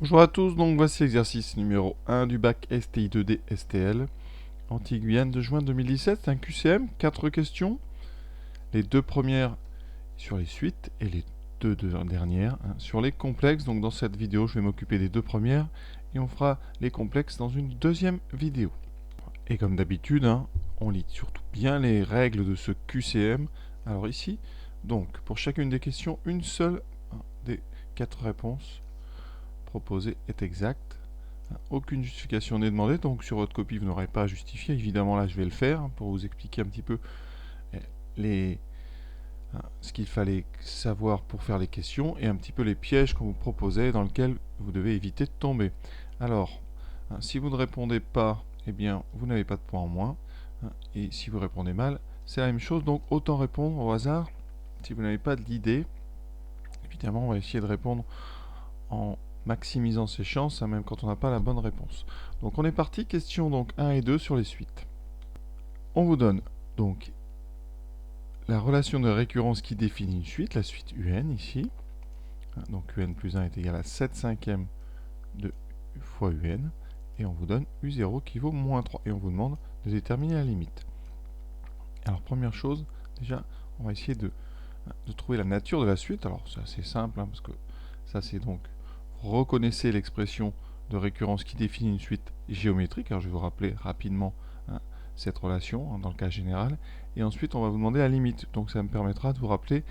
Bonjour à tous, donc voici l'exercice numéro 1 du bac STI 2D STL. Antilles-Guyane de juin 2017, c'est un QCM, 4 questions. Les deux premières sur les suites et les deux dernières sur les complexes. Donc dans cette vidéo, je vais m'occuper des deux premières et on fera les complexes dans une deuxième vidéo. Et comme d'habitude, on lit surtout bien les règles de ce QCM. Alors ici, donc pour chacune des questions, une seule des 4 réponses proposées est exacte. Aucune justification n'est demandée, donc sur votre copie vous n'aurez pas à justifier. Évidemment là je vais le faire pour vous expliquer un petit peu ce qu'il fallait savoir pour faire les questions et un petit peu les pièges qu'on vous proposait dans lesquels vous devez éviter de tomber. Alors, si vous ne répondez pas, eh bien vous n'avez pas de points en moins. Et si vous répondez mal, c'est la même chose, donc autant répondre au hasard. Si vous n'avez pas d'idée, évidemment on va essayer de répondre en maximisant ses chances, même quand on n'a pas la bonne réponse. Donc on est parti, question donc 1 et 2 sur les suites. On vous donne donc la relation de récurrence qui définit une suite, la suite UN ici. Donc UN plus 1 est égal à 7 cinquièmes de fois UN. Et on vous donne U0 qui vaut moins 3. Et on vous demande de déterminer la limite. Alors première chose, déjà, on va essayer de trouver la nature de la suite. Alors c'est assez simple, parce que ça c'est donc, vous reconnaissez l'expression de récurrence qui définit une suite géométrique. Alors je vais vous rappeler rapidement cette relation dans le cas général. Et ensuite on va vous demander la limite. Donc ça me permettra de vous rappeler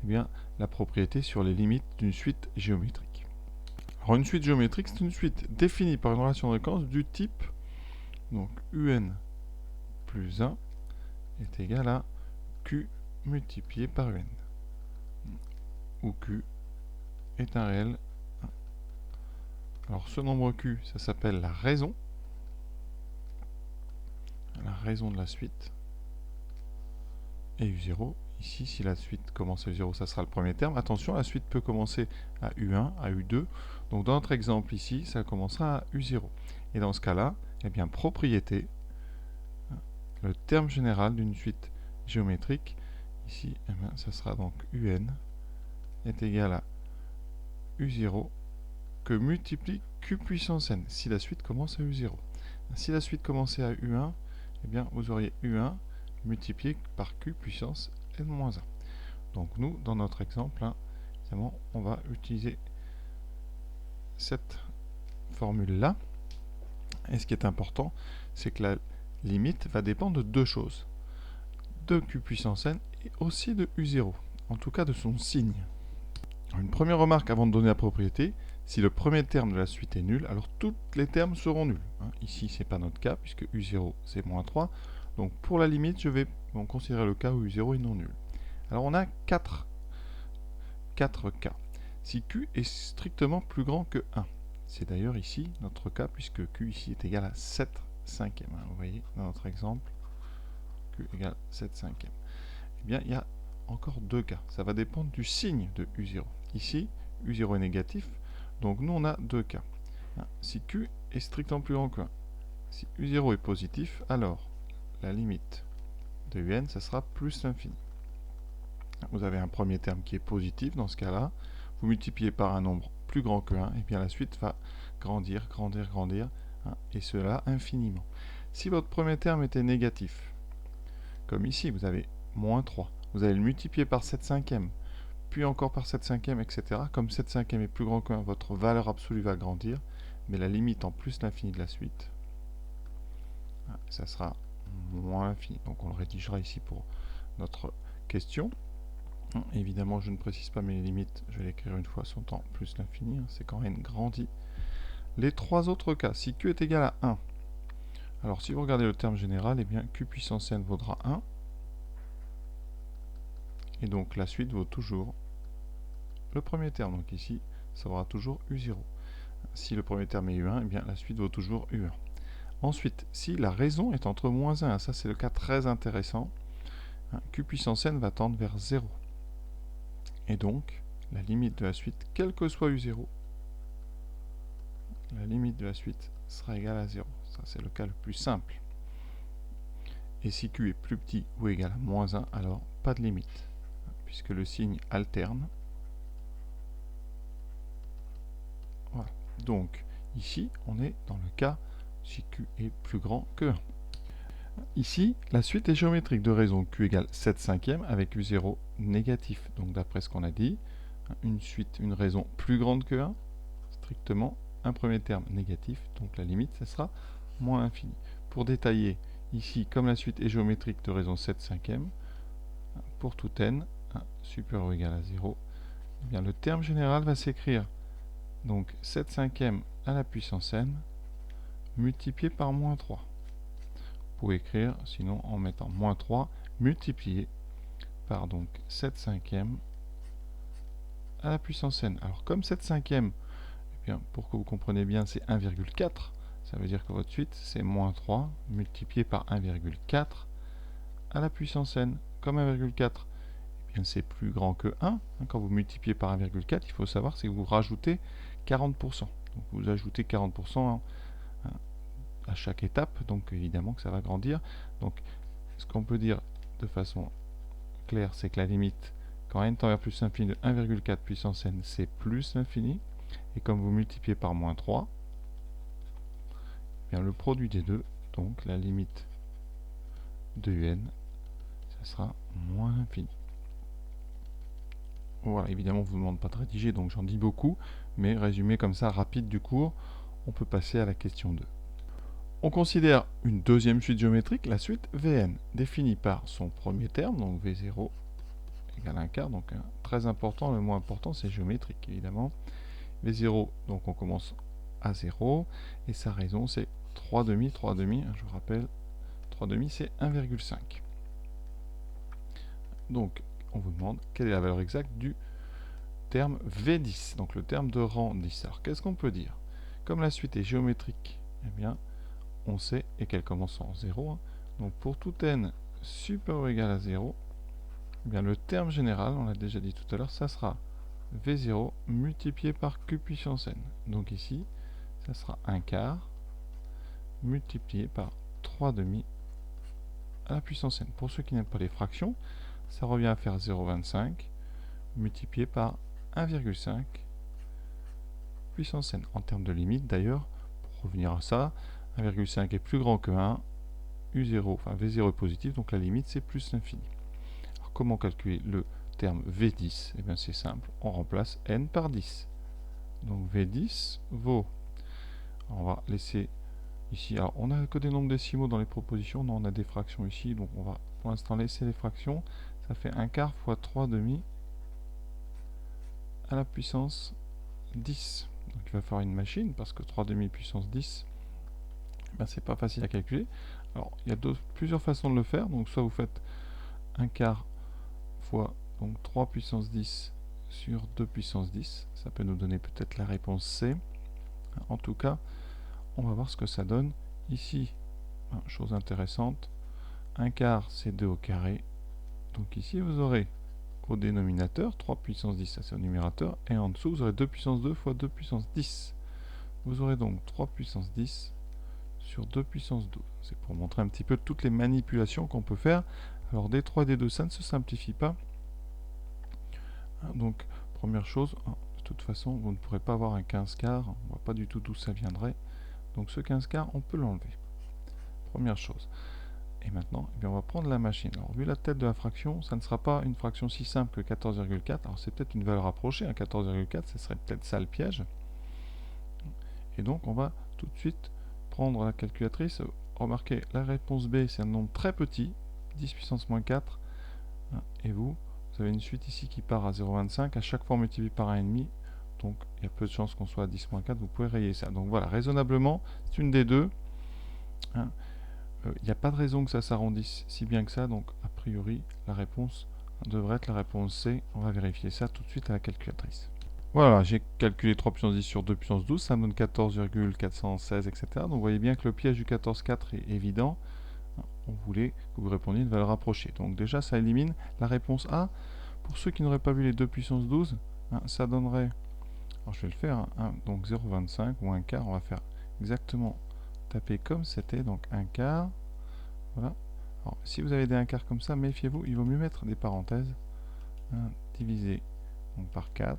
la propriété sur les limites d'une suite géométrique. Alors une suite géométrique, c'est une suite définie par une relation de récurrence du type donc UN plus 1 est égal à Q multiplié par UN, où Q est un réel 1. Alors ce nombre Q, ça s'appelle la raison de la suite. Et U0, ici, si la suite commence à U0, ça sera le premier terme. Attention, la suite peut commencer à U1, à U2. Donc dans notre exemple ici, ça commencera à U0. Et dans ce cas-là, eh bien, propriété, le terme général d'une suite géométrique, ici, eh bien, ça sera donc UN est égal à U0 que multiplie Q puissance N, si la suite commence à U0. Si la suite commençait à U1, eh bien, vous auriez U1 multiplié par Q puissance N-1. Donc nous, dans notre exemple, évidemment, on va utiliser cette formule-là. Et ce qui est important, c'est que la limite va dépendre de deux choses. De Q puissance N et aussi de U0. En tout cas, de son signe. Une première remarque avant de donner la propriété. Si le premier terme de la suite est nul, alors tous les termes seront nuls. Ici, ce n'est pas notre cas, puisque U0, c'est moins 3. Donc pour la limite, je vais considérer le cas où U0 est non nul. Alors on a 4 cas. Si Q est strictement plus grand que 1, c'est d'ailleurs ici notre cas, puisque Q ici est égal à 7 cinquièmes. Vous voyez, dans notre exemple, Q égale 7 cinquièmes. Eh bien, il y a encore deux cas. Ça va dépendre du signe de U0. Ici, U0 est négatif, donc nous on a deux cas. Si Q est strictement plus grand que 1, si U0 est positif, alors la limite de UN, ça sera plus l'infini. Vous avez un premier terme qui est positif dans ce cas-là. Vous multipliez par un nombre plus grand que 1, et bien la suite va grandir, et cela infiniment. Si votre premier terme était négatif, comme ici, vous avez moins 3, vous allez le multiplier par 7 cinquièmes, puis encore par 7 cinquièmes, etc. Comme 7 cinquièmes est plus grand que 1, votre valeur absolue va grandir, mais la limite en plus l'infini de la suite, ça sera moins l'infini. Donc on le rédigera ici pour notre question. Évidemment, je ne précise pas mes limites, je vais l'écrire une fois, sont en plus l'infini, c'est quand n grandit. Les trois autres cas, si Q est égal à 1, alors si vous regardez le terme général, eh bien Q puissance n vaudra 1, et donc la suite vaut toujours le premier terme, donc ici, ça vaudra toujours U0. Si le premier terme est U1, eh bien la suite vaut toujours U1. Ensuite, si la raison est entre moins 1, ça c'est le cas très intéressant, Q puissance n va tendre vers 0. Et donc, la limite de la suite, quel que soit U0, la limite de la suite sera égale à 0. Ça, c'est le cas le plus simple. Et si Q est plus petit ou égal à moins 1, alors pas de limite, puisque le signe alterne. Voilà. Donc, ici, on est dans le cas si Q est plus grand que 1. Ici, la suite est géométrique de raison Q égale 7 cinquièmes avec U0 négatif. Donc, d'après ce qu'on a dit, une suite, une raison plus grande que 1, strictement un premier terme négatif. Donc, la limite, ce sera moins infini. Pour détailler, ici, comme la suite est géométrique de raison 7 cinquièmes, pour tout n, supérieur ou égal à 0, eh bien, le terme général va s'écrire donc 7 cinquièmes à la puissance n multiplié par moins 3. Vous pouvez écrire sinon en mettant moins 3 multiplié par donc 7 cinquièmes à la puissance n. Alors comme 7 cinquièmes, eh bien, pour que vous compreniez bien, c'est 1,4. Ça veut dire que votre suite, c'est moins 3 multiplié par 1,4 à la puissance n. Comme 1,4, eh bien, c'est plus grand que 1. Quand vous multipliez par 1,4, il faut savoir, c'est que vous rajoutez 40%. Donc vous ajoutez 40% à chaque étape, donc évidemment que ça va grandir. Donc ce qu'on peut dire de façon claire, c'est que la limite, quand n tend vers plus l'infini de 1,4 puissance n, c'est plus l'infini. Et comme vous multipliez par moins 3, eh bien le produit des deux, donc la limite de un, ça sera moins l'infini. Voilà, évidemment, on ne vous demande pas de rédiger, donc j'en dis beaucoup, mais résumé comme ça, rapide du cours, on peut passer à la question 2. On considère une deuxième suite géométrique, la suite Vn, définie par son premier terme, donc V0 égale 1 quart, donc très important, le moins important c'est géométrique évidemment. V0, donc on commence à 0, et sa raison c'est 3 demi, je vous rappelle, 3 demi c'est 1,5. Donc on vous demande quelle est la valeur exacte du terme V10, donc le terme de rang 10. Alors qu'est-ce qu'on peut dire? Comme la suite est géométrique, eh bien on sait, et qu'elle commence en 0, donc pour tout n supérieur ou égal à 0, eh bien le terme général, on l'a déjà dit tout à l'heure, ça sera V0 multiplié par Q puissance n. Donc ici, ça sera 1 quart multiplié par 3 demi à la puissance n. Pour ceux qui n'aiment pas les fractions, ça revient à faire 0,25 multiplié par 1,5 puissance n. En termes de limite d'ailleurs, pour revenir à ça, 1,5 est plus grand que 1, U0, enfin V0 est positif, donc la limite c'est plus l'infini. Alors comment calculer le terme V10? Eh bien c'est simple, on remplace n par 10. Donc V10 vaut, on va laisser ici, alors on n'a que des nombres décimaux dans les propositions, non on a des fractions ici, donc on va pour l'instant laisser les fractions, ça fait 1 quart fois 3 demi à la puissance 10. Donc il va falloir une machine, parce que 3 demi puissance 10, ben, c'est pas facile à calculer. Alors il y a plusieurs façons de le faire, donc soit vous faites 1 quart fois donc 3 puissance 10 sur 2 puissance 10, ça peut nous donner peut-être la réponse C. En tout cas, on va voir ce que ça donne. Ici, chose intéressante, 1 quart c'est 2 au carré, donc ici vous aurez au dénominateur 3 puissance 10, ça c'est au numérateur, et en dessous vous aurez 2 puissance 2 fois 2 puissance 10. Vous aurez donc 3 puissance 10 sur 2 puissance 12. C'est pour montrer un petit peu toutes les manipulations qu'on peut faire. Alors des 3 et des 2, ça ne se simplifie pas. Donc première chose, de toute façon vous ne pourrez pas avoir un 15 quarts, on ne voit pas du tout d'où ça viendrait. Donc ce 15 quarts, on peut l'enlever. Première chose. Et maintenant, eh bien, on va prendre la machine. Alors vu la tête de la fraction, ça ne sera pas une fraction si simple que 14,4. Alors c'est peut-être une valeur approchée, 14,4, ce serait peut-être ça le piège. Et donc on va tout de suite prendre la calculatrice. Remarquez, la réponse B c'est un nombre très petit, 10 puissance moins 4. Et vous avez une suite ici qui part à 0,25. À chaque fois on multiplie par 1,5. Donc il y a peu de chances qu'on soit à 10 moins 4. Vous pouvez rayer ça. Donc voilà, raisonnablement, c'est une des deux. Il n'y a pas de raison que ça s'arrondisse si bien que ça. Donc a priori, la réponse devrait être la réponse C. On va vérifier ça tout de suite à la calculatrice. Voilà, j'ai calculé 3 puissance 10 sur 2 puissance 12, ça me donne 14,416, etc. Donc vous voyez bien que le piège du 14,4 est évident. On voulait que vous répondiez une valeur approchée. Donc déjà, ça élimine la réponse A. Pour ceux qui n'auraient pas vu les 2 puissance 12, ça donnerait, alors je vais le faire, donc 0,25 ou 1 quart, on va faire exactement taper comme c'était, donc 1 quart. Voilà. Alors, si vous avez des 1 quart comme ça, méfiez-vous, il vaut mieux mettre des parenthèses. Divisé donc, par 4.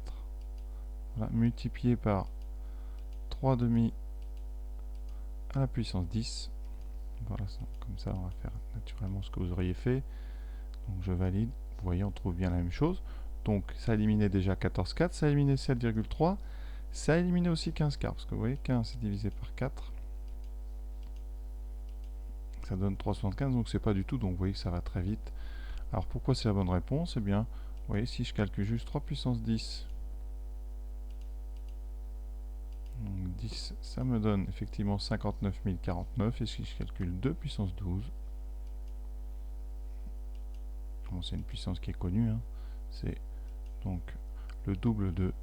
Voilà, multiplié par 3 demi à la puissance 10. Voilà, comme ça, on va faire naturellement ce que vous auriez fait. Donc je valide. Vous voyez, on trouve bien la même chose. Donc ça a éliminé déjà 14,4, ça a éliminé 7,3, ça a éliminé aussi 15 quarts, parce que vous voyez, 15 c'est divisé par 4. Ça donne 3,75, donc c'est pas du tout, donc vous voyez que ça va très vite. Alors pourquoi c'est la bonne réponse? Eh bien, vous voyez, si je calcule juste 3 puissance 10, donc 10, ça me donne effectivement 59 049, et si je calcule 2 puissance 12, bon, c'est une puissance qui est connue, hein, c'est donc le double de,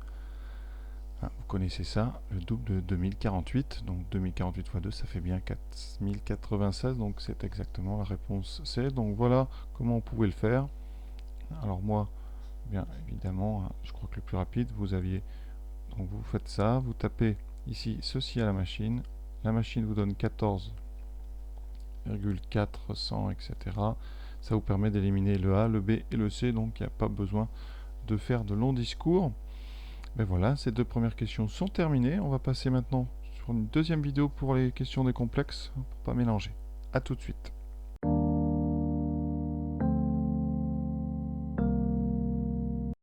vous connaissez ça, le double de 2048, donc 2048 fois 2, ça fait bien 4096, donc c'est exactement la réponse C. Donc voilà comment on pouvait le faire. Alors moi, bien évidemment, je crois que le plus rapide, donc vous faites ça, vous tapez ici ceci à la machine vous donne 14,400, etc. Ça vous permet d'éliminer le A, le B et le C, donc il n'y a pas besoin de faire de longs discours. Mais voilà, ces deux premières questions sont terminées. On va passer maintenant sur une deuxième vidéo pour les questions des complexes, pour pas mélanger. A tout de suite.